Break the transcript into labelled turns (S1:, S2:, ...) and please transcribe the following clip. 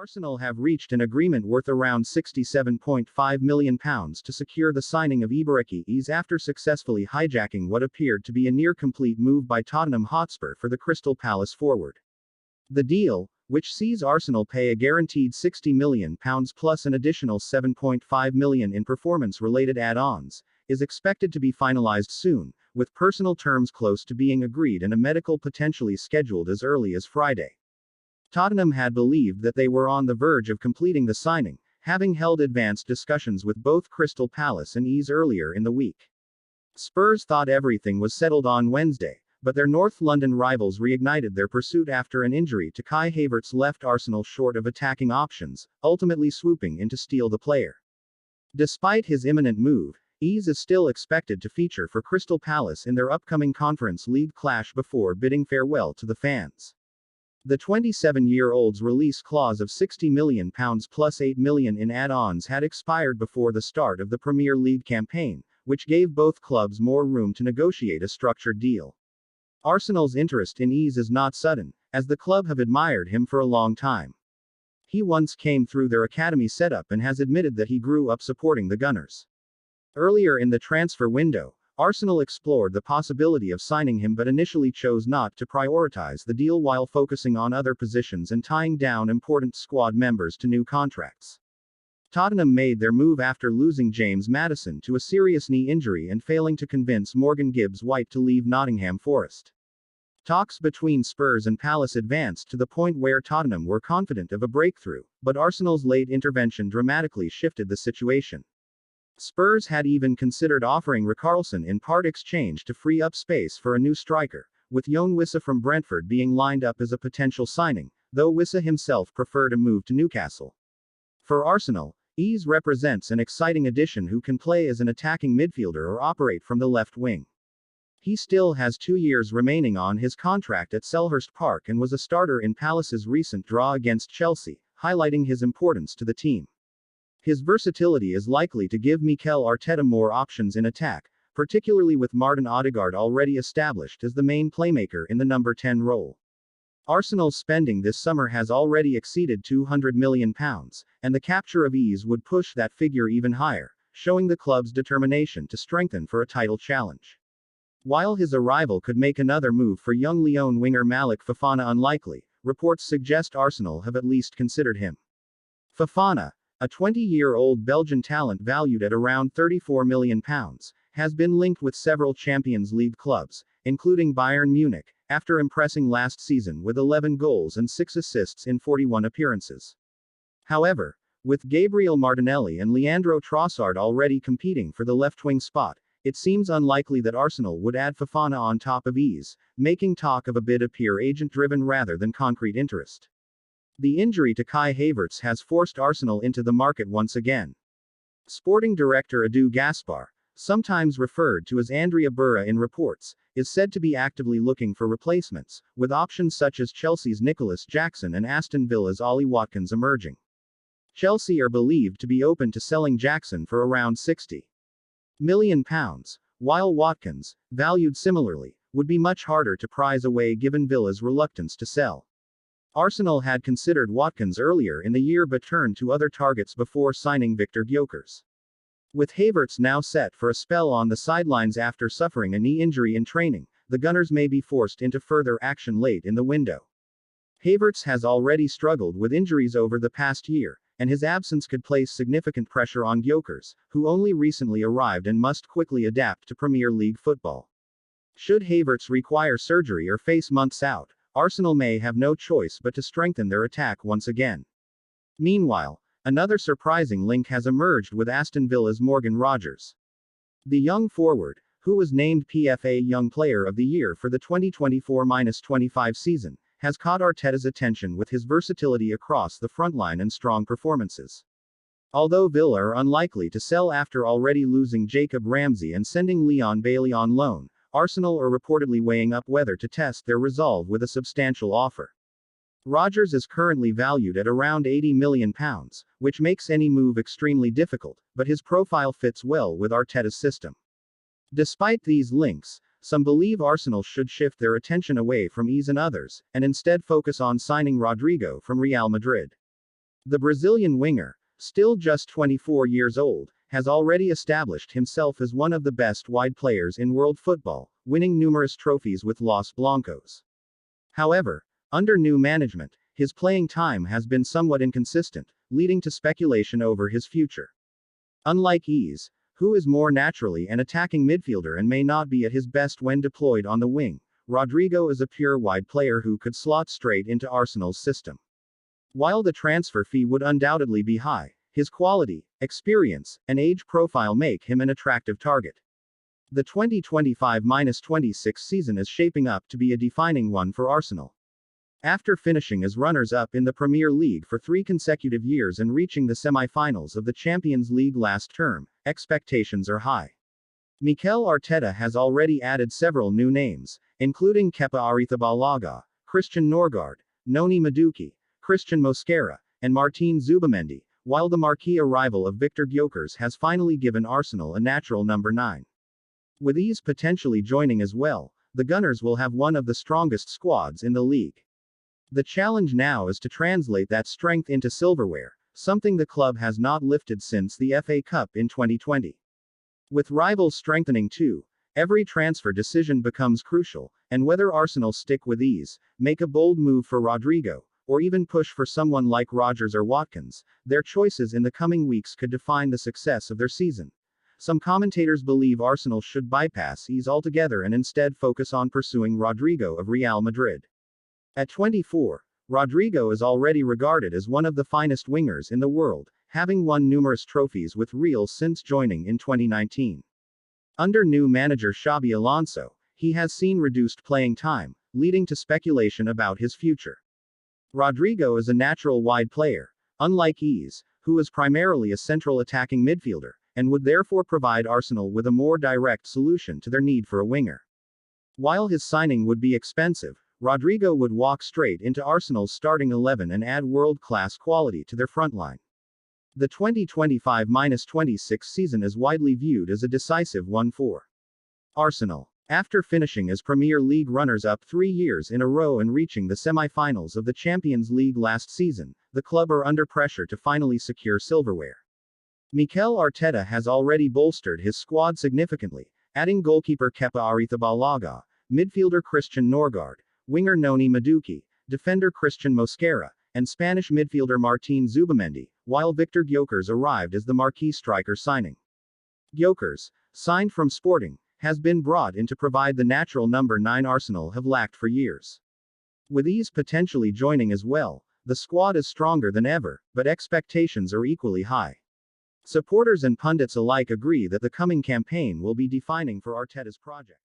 S1: Arsenal have reached an agreement worth around £67.5 million to secure the signing of Ibaraki after successfully hijacking what appeared to be a near-complete move by Tottenham Hotspur for the Crystal Palace forward. The deal, which sees Arsenal pay a guaranteed £60 million plus an additional £7.5 million in performance-related add-ons, is expected to be finalized soon, with personal terms close to being agreed and a medical potentially scheduled as early as Friday. Tottenham had believed that they were on the verge of completing the signing, having held advanced discussions with both Crystal Palace and earlier in the week. Spurs thought everything was settled on Wednesday, but their North London rivals reignited their pursuit after an injury to Kai Havertz left Arsenal short of attacking options, ultimately swooping in to steal the player. Despite his imminent move, is still expected to feature for Crystal Palace in their upcoming Conference League clash before bidding farewell to the fans. The 27-year-old's release clause of £60 million plus £8 million in add-ons had expired before the start of the Premier League campaign, which gave both clubs more room to negotiate a structured deal. Arsenal's interest in is not sudden, as the club have admired him for a long time. He once came through their academy setup and has admitted that he grew up supporting the Gunners. Earlier in the transfer window, Arsenal explored the possibility of signing him but initially chose not to prioritize the deal while focusing on other positions and tying down important squad members to new contracts. Tottenham made their move after losing James Maddison to a serious knee injury and failing to convince Morgan Gibbs-White to leave Nottingham Forest. Talks between Spurs and Palace advanced to the point where Tottenham were confident of a breakthrough, but Arsenal's late intervention dramatically shifted the situation. Spurs had even considered offering Richarlison in part exchange to free up space for a new striker, with Yoane Wissa from Brentford being lined up as a potential signing, though Wissa himself preferred a move to Newcastle. For Arsenal, represents an exciting addition who can play as an attacking midfielder or operate from the left wing. He still has 2 years remaining on his contract at Selhurst Park and was a starter in Palace's recent draw against Chelsea, highlighting his importance to the team. His versatility is likely to give Mikel Arteta more options in attack, particularly with Martin Odegaard already established as the main playmaker in the number 10 role. Arsenal's spending this summer has already exceeded £200 million, and the capture of would push that figure even higher, showing the club's determination to strengthen for a title challenge. While his arrival could make another move for young Lyon winger Malik Fofana unlikely, reports suggest Arsenal have at least considered him. Fofana, a 20-year-old Belgian talent valued at around £34 million, has been linked with several Champions League clubs, including Bayern Munich, after impressing last season with 11 goals and 6 assists in 41 appearances. However, with Gabriel Martinelli and Leandro Trossard already competing for the left-wing spot, it seems unlikely that Arsenal would add Fofana on top of making talk of a bid appear agent-driven rather than concrete interest. The injury to Kai Havertz has forced Arsenal into the market once again. Sporting director Edu Gaspar, sometimes referred to as Andrea Berra in reports, is said to be actively looking for replacements, with options such as Chelsea's Nicholas Jackson and Aston Villa's Ollie Watkins emerging. Chelsea are believed to be open to selling Jackson for around £60 million, while Watkins, valued similarly, would be much harder to prize away given Villa's reluctance to sell. Arsenal had considered Watkins earlier in the year but turned to other targets before signing Victor Gyökeres. With Havertz now set for a spell on the sidelines after suffering a knee injury in training, the Gunners may be forced into further action late in the window. Havertz has already struggled with injuries over the past year, and his absence could place significant pressure on Gyökeres, who only recently arrived and must quickly adapt to Premier League football. Should Havertz require surgery or face months out, Arsenal may have no choice but to strengthen their attack once again. Meanwhile, another surprising link has emerged with Aston Villa's Morgan Rogers. The young forward, who was named PFA Young Player of the Year for the 2024-25 season, has caught Arteta's attention with his versatility across the frontline and strong performances. Although Villa are unlikely to sell after already losing Jacob Ramsey and sending Leon Bailey on loan, Arsenal are reportedly weighing up whether to test their resolve with a substantial offer. Rogers is currently valued at around £80 million, which makes any move extremely difficult, but his profile fits well with Arteta's system. Despite these links, some believe Arsenal should shift their attention away from and others, and instead focus on signing Rodrigo from Real Madrid. The Brazilian winger, still just 24 years old, has already established himself as one of the best wide players in world football, winning numerous trophies with Los Blancos. However, under new management, his playing time has been somewhat inconsistent, leading to speculation over his future. Unlike Ease, who is more naturally an attacking midfielder and may not be at his best when deployed on the wing, Rodrigo is a pure wide player who could slot straight into Arsenal's system. While the transfer fee would undoubtedly be high, his quality, experience, and age profile make him an attractive target. The 2025-26 season is shaping up to be a defining one for Arsenal. After finishing as runners-up in the Premier League for 3 consecutive years and reaching the semi-finals of the Champions League last term, expectations are high. Mikel Arteta has already added several new names, including Kepa Arrizabalaga, Christian Norgard, Noni Madueke, Christian Mosquera, and Martin Zubimendi, while the marquee arrival of Victor Gyökeres has finally given Arsenal a natural number 9. With Ease potentially joining as well, the Gunners will have one of the strongest squads in the league. The challenge now is to translate that strength into silverware, something the club has not lifted since the FA Cup in 2020. With rivals strengthening too, every transfer decision becomes crucial, and whether Arsenal stick with Ease, make a bold move for Rodrigo, or even push for someone like Rodgers or Watkins, their choices in the coming weeks could define the success of their season. Some commentators believe Arsenal should bypass Ease altogether and instead focus on pursuing Rodrigo of Real Madrid. At 24, Rodrigo is already regarded as one of the finest wingers in the world, having won numerous trophies with Real since joining in 2019. Under new manager Xabi Alonso, he has seen reduced playing time, leading to speculation about his future. Rodrigo is a natural wide player, unlike Ease, who is primarily a central attacking midfielder, and would therefore provide Arsenal with a more direct solution to their need for a winger. While his signing would be expensive, Rodrigo would walk straight into Arsenal's starting 11 and add world-class quality to their frontline. The 2025-26 season is widely viewed as a decisive one for Arsenal. After finishing as Premier League runners-up 3 years in a row and reaching the semi-finals of the Champions League last season, the club are under pressure to finally secure silverware. Mikel Arteta has already bolstered his squad significantly, adding goalkeeper Kepa Arrizabalaga, midfielder Christian Norgard, winger Noni Madueke, defender Christian Mosquera, and Spanish midfielder Martin Zubimendi, while Victor Gyökeres arrived as the marquee striker signing. Gyökeres, signed from Sporting, has been brought in to provide the natural number 9 Arsenal have lacked for years. With Ease potentially joining as well, the squad is stronger than ever, but expectations are equally high. Supporters and pundits alike agree that the coming campaign will be defining for Arteta's project.